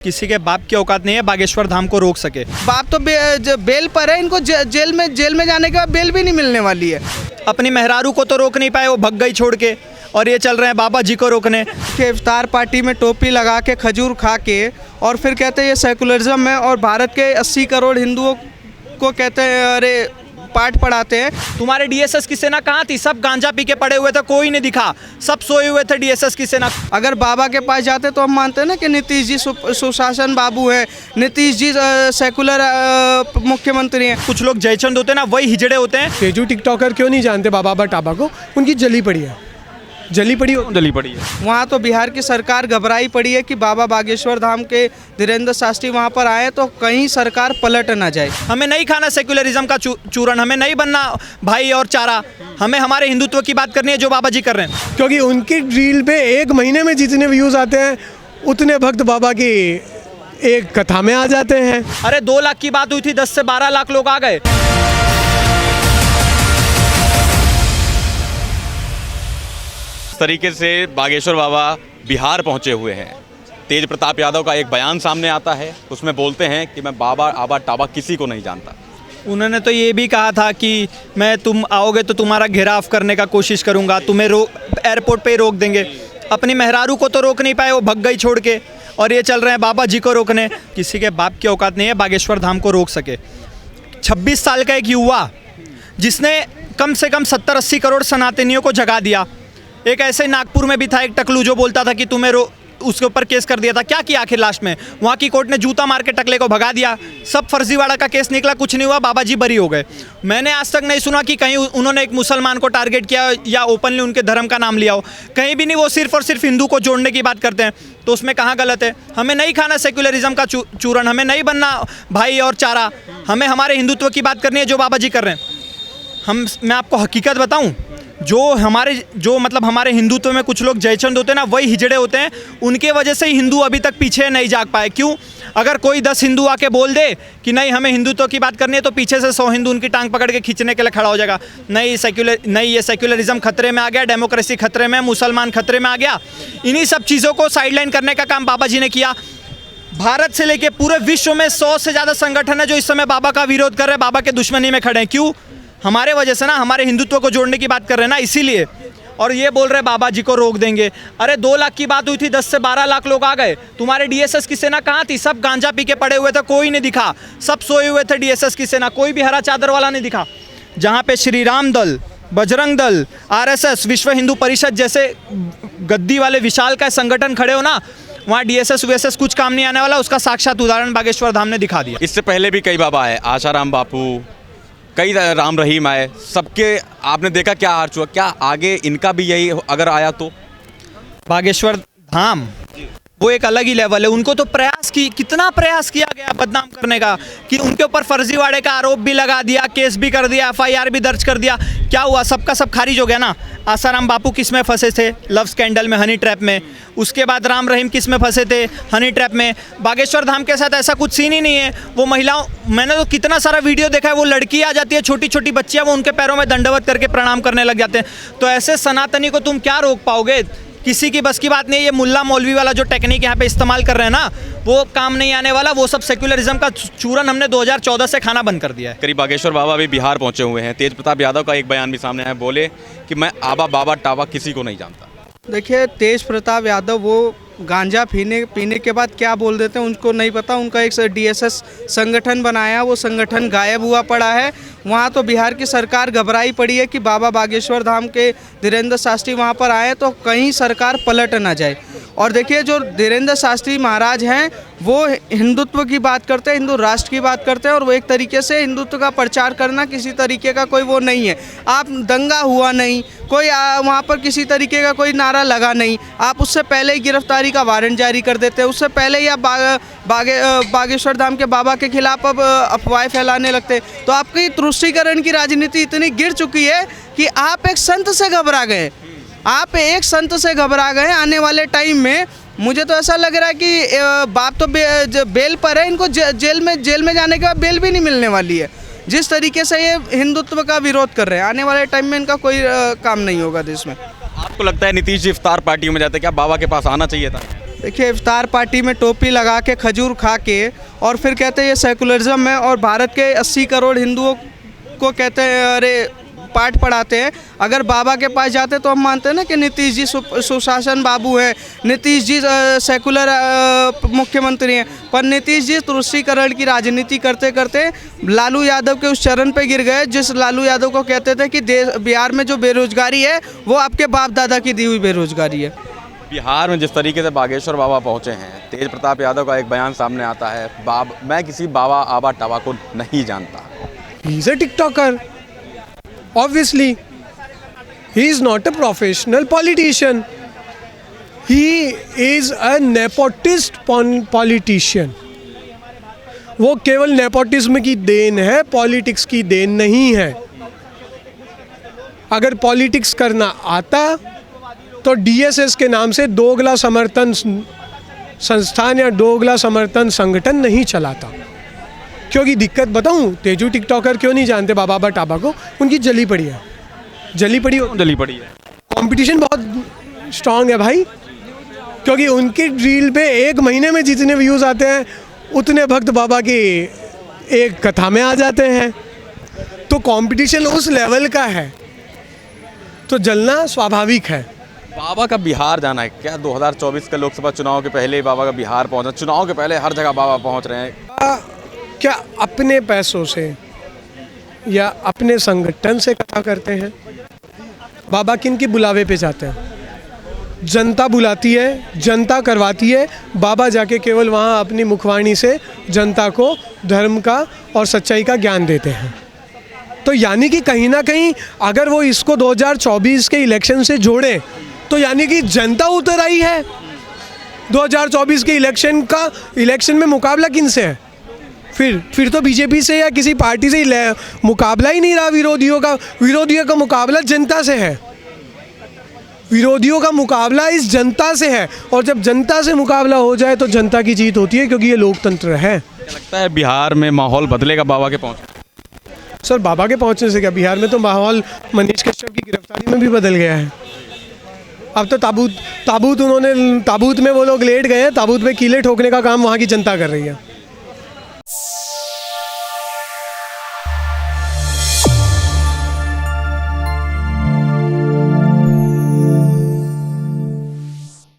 किसी के बाप की औकात नहीं है बागेश्वर धाम को रोक सके। बाप तो बेल पर है, इनको जेल में जाने के बाद बेल भी नहीं मिलने वाली है। अपनी मेहरारू को तो रोक नहीं पाए, वो भग गई छोड़ के, और ये चल रहे हैं बाबा जी को रोकने। कि इफ्तार पार्टी में टोपी लगा के खजूर खा के और फिर कहते हैं ये सेकुलरिज्म है, और भारत के 80 करोड़ हिंदुओं को कहते हैं अरे पाठ पढ़ाते हैं। तुम्हारे डीएसएस की सेना कहाँ थी? सब गांजा पी के पड़े हुए थे, कोई नहीं दिखा, सब सोए हुए थे डीएसएस की सेना। अगर बाबा के पास जाते तो हम मानते हैं ना कि नीतीश जी सुशासन बाबू है, नीतीश जी सेकुलर मुख्यमंत्री हैं। कुछ लोग जयचंद होते हैं ना, वही हिजड़े होते हैं। तेजू टिकटॉकर क्यों नहीं जानते बाबा टाबा को? उनकी जली पड़ी है। वहाँ तो बिहार की सरकार घबराई पड़ी है कि बाबा बागेश्वर धाम के धीरेन्द्र शास्त्री वहाँ पर आए तो कहीं सरकार पलट ना जाए। हमें नहीं खाना सेक्युलरिज्म का चूरन, हमें नहीं बनना भाई और चारा, हमें हमारे हिंदुत्व की बात करनी है जो बाबा जी कर रहे हैं। क्योंकि उनकी रील पे एक महीने में जितने व्यूज आते हैं उतने भक्त बाबा की एक कथा में आ जाते हैं। अरे 2 लाख की बात हुई थी, 10 से 12 लाख लोग आ गए। तरीके से बागेश्वर बाबा बिहार पहुंचे हुए हैं। तेज प्रताप यादव का एक बयान सामने आता है, उसमें बोलते हैं कि मैं बाबा आबा टाबा किसी को नहीं जानता। उन्होंने तो ये भी कहा था कि तुम आओगे तो तुम्हारा घेराव करने का कोशिश करूंगा, तुम्हें एयरपोर्ट पे ही रोक देंगे। अपनी मेहरारू को तो रोक नहीं पाए, वो भग गई छोड़ के, और ये चल रहे हैं बाबा जी को रोकने। किसी के बाप की औकात नहीं है बागेश्वर धाम को रोक सके। 26 साल का एक युवा जिसने कम से कम 70-80 करोड़ सनातनियों को जगा दिया। एक ऐसे नागपुर में भी था एक टकलू जो बोलता था कि तुम्हें उसके ऊपर केस कर दिया था। क्या किया आखिर लास्ट में? वहाँ की कोर्ट ने जूता मार के टकले को भगा दिया। सब फर्जीवाड़ा का केस निकला, कुछ नहीं हुआ, बाबा जी बरी हो गए। मैंने आज तक नहीं सुना कि कहीं उन्होंने एक मुसलमान को टारगेट किया या ओपनली उनके धर्म का नाम लिया हो, कहीं भी नहीं। वो सिर्फ और सिर्फ हिंदू को जोड़ने की बात करते हैं, तो उसमें कहाँ गलत है? हमें नहीं खाना सेक्युलरिज्म का चूरन, हमें नहीं बनना भाई और चारा, हमें हमारे हिंदुत्व की बात करनी है जो बाबा जी कर रहे हैं। मैं आपको हकीकत बताऊँ, जो हमारे हिंदुत्व में कुछ लोग जयचंद होते हैं ना, वही हिजड़े होते हैं। उनके वजह से ही हिंदू अभी तक पीछे नहीं जाग पाए। क्यों? अगर कोई 10 हिंदू आके बोल दे कि नहीं हमें हिंदुत्व की बात करनी है, तो पीछे से 100 हिंदू उनकी टांग पकड़ के खींचने के लिए खड़ा हो जाएगा। नहीं ये सेक्युलरिज्म खतरे में आ गया, डेमोक्रेसी खतरे में, मुसलमान खतरे में आ गया। इन्हीं सब चीज़ों को साइडलाइन करने का काम बाबा जी ने किया। भारत से लेके पूरे विश्व में 100 से ज़्यादा संगठन है जो इस समय बाबा का विरोध कर रहे हैं, बाबा के दुश्मनी में खड़े हैं। क्यों? हमारे वजह से ना, हमारे हिंदुत्व को जोड़ने की बात कर रहे हैं ना, इसीलिए। और ये बोल रहे बाबा जी को रोक देंगे। अरे 2 लाख की बात हुई थी, 10 से 12 लाख लोग आ गए। तुम्हारे डीएसएस की सेना कहाँ थी? सब गांजा पी के पड़े हुए थे, कोई नहीं दिखा, सब सोए हुए थे डीएसएस की सेना, कोई भी हरा चादर वाला नहीं दिखा। जहाँ पे श्री राम दल, बजरंग दल, आरएसएस, विश्व हिंदू परिषद जैसे गद्दी वाले विशाल का संगठन खड़े हो ना, वहाँ डीएसएस वीएसएस कुछ काम नहीं आने वाला। उसका साक्षात उदाहरण बागेश्वर धाम ने दिखा दिया। इससे पहले भी कई बाबा आए, आशाराम बापू, कई राम रहीम आए, सबके आपने देखा क्या हार चुका। क्या आगे इनका भी यही अगर आया तो? बागेश्वर धाम वो एक अलग ही लेवल है। उनको तो कितना प्रयास किया गया बदनाम करने का, कि उनके ऊपर फर्जीवाड़े का आरोप भी लगा दिया, केस भी कर दिया, एफआईआर भी दर्ज कर दिया। क्या हुआ? सबका सब खारिज हो गया ना। आसाराम बापू किस में फंसे थे? लव स्कैंडल में, हनी ट्रैप में। उसके बाद राम रहीम किस में फंसे थे? हनी ट्रैप में। बागेश्वर धाम के साथ ऐसा कुछ सीन ही नहीं है। वो महिलाओं, मैंने तो कितना सारा वीडियो देखा है, वो लड़की आ जाती है, छोटी छोटी बच्चियाँ, वो उनके पैरों में दंडवत करके प्रणाम करने लग जाते हैं। तो ऐसे सनातनी को तुम क्या रोक पाओगे? किसी की बस की बात नहीं है। ये मुल्ला मौलवी वाला जो टेक्निक यहाँ पे इस्तेमाल कर रहे हैं ना, वो काम नहीं आने वाला। वो सब सेक्युलरिज्म का चूरन हमने 2014 से खाना बंद कर दिया है। करीब बागेश्वर बाबा भी बिहार पहुंचे हुए हैं। तेज प्रताप यादव का एक बयान भी सामने आया, बोले कि मैं बाबा टाबा किसी को नहीं जानता। देखिए, तेज प्रताप यादव वो गांजा पीने के बाद क्या बोल देते हैं उनको नहीं पता। उनका एक डीएसएस संगठन बनाया, वो संगठन गायब हुआ पड़ा है। वहाँ तो बिहार की सरकार घबराई पड़ी है कि बाबा बागेश्वर धाम के धीरेन्द्र शास्त्री वहाँ पर आए तो कहीं सरकार पलट ना जाए। और देखिए, जो धीरेन्द्र शास्त्री महाराज हैं वो हिंदुत्व की बात करते हैं, हिंदू राष्ट्र की बात करते हैं, और वो एक तरीके से हिंदुत्व का प्रचार करना किसी तरीके का कोई वो नहीं है। आप दंगा हुआ नहीं, कोई वहाँ पर किसी तरीके का कोई नारा लगा नहीं, आप उससे पहले ही गिरफ्तारी का वारंट जारी कर देते हैं। उससे पहले ही आप बागेश्वर धाम के बाबा के खिलाफ अब अफवाहें फैलाने लगते हैं। तो आपकी तुष्टीकरण की राजनीति इतनी गिर चुकी है कि आप एक संत से घबरा गए। आप एक संत से घबरा गए। आने वाले टाइम में मुझे तो ऐसा लग रहा है कि बाप तो बेल पर है, इनको जेल में जाने के बाद बेल भी नहीं मिलने वाली है। जिस तरीके से ये हिंदुत्व का विरोध कर रहे हैं, आने वाले टाइम में इनका कोई काम नहीं होगा देश में। आपको लगता है नीतीश जी इफ्तार पार्टी में जाते, क्या बाबा के पास आना चाहिए था? देखिए, इफ्तार पार्टी में टोपी लगा के खजूर खा के और फिर कहते हैं ये सेकुलरिज्म है, और भारत के 80 करोड़ हिंदुओं को कहते हैं अरे पाठ पढ़ाते हैं। अगर बाबा के पास जाते तो हम मानते हैं ना कि नीतीश जी सुशासन बाबू हैं, नीतीश जी सेकुलर मुख्यमंत्री हैं, पर नीतीश जी तुष्टीकरण की राजनीति करते करते लालू यादव के उस चरण पे गिर गए जिस लालू यादव को कहते थे कि बिहार में जो बेरोजगारी है वो आपके बाप दादा की दी हुई बेरोजगारी है। बिहार में जिस तरीके से बागेश्वर बाबा पहुंचे हैं, तेज प्रताप यादव का एक बयान सामने आता है, मैं किसी बाबा आबा टाबा को नहीं जानता। He is a TikToker. Obviously, he is not a professional politician. He is a nepotist politician. वो केवल नेपोटिज्म की देन है, पॉलिटिक्स की देन नहीं है। अगर पॉलिटिक्स करना आता तो डीएसएस के नाम से दोगला समर्थन संस्थान या दोगला समर्थन संगठन नहीं चलाता। क्योंकि दिक्कत बताऊं, तेजू टिकटॉकर क्यों नहीं जानते बाबा टाबा को? उनकी जली पड़ी है, जली पड़ी है। कंपटीशन बहुत स्ट्रांग है भाई, क्योंकि उनकी रील पे एक महीने में जितने व्यूज़ आते हैं उतने भक्त बाबा की एक कथा में आ जाते हैं। तो कंपटीशन उस लेवल का है, तो जलना स्वाभाविक है। बाबा का बिहार जाना है क्या? 2024 के लोकसभा चुनाव के पहले ही बाबा का बिहार पहुंचना, चुनाव के पहले हर जगह बाबा पहुंच रहे हैं। क्या अपने पैसों से या अपने संगठन से कथा करते हैं? बाबा किन के बुलावे पे जाते हैं? जनता बुलाती है, जनता करवाती है, बाबा जाके केवल वहाँ अपनी मुखवाणी से जनता को धर्म का और सच्चाई का ज्ञान देते हैं। तो यानी कि कहीं ना कहीं अगर वो इसको 2024 के इलेक्शन से जोड़े तो यानी कि जनता उतर आई है। 2024 के इलेक्शन में मुकाबला किन से है? फिर तो बीजेपी से या किसी पार्टी से मुकाबला ही नहीं रहा। विरोधियों का मुकाबला जनता से है। विरोधियों का मुकाबला इस जनता से है, और जब जनता से मुकाबला हो जाए तो जनता की जीत होती है, क्योंकि ये लोकतंत्र है। क्या लगता है बिहार में माहौल बदलेगा बाबा के पहुंचने? सर, बाबा के पहुंचने से क्या, बिहार में तो माहौल मनीष कश्यप की गिरफ्तारी में भी बदल गया है। अब तो ताबूत में वो लोग लेट गए हैं, ताबूत में कीले ठोकने का काम वहाँ की जनता कर रही है।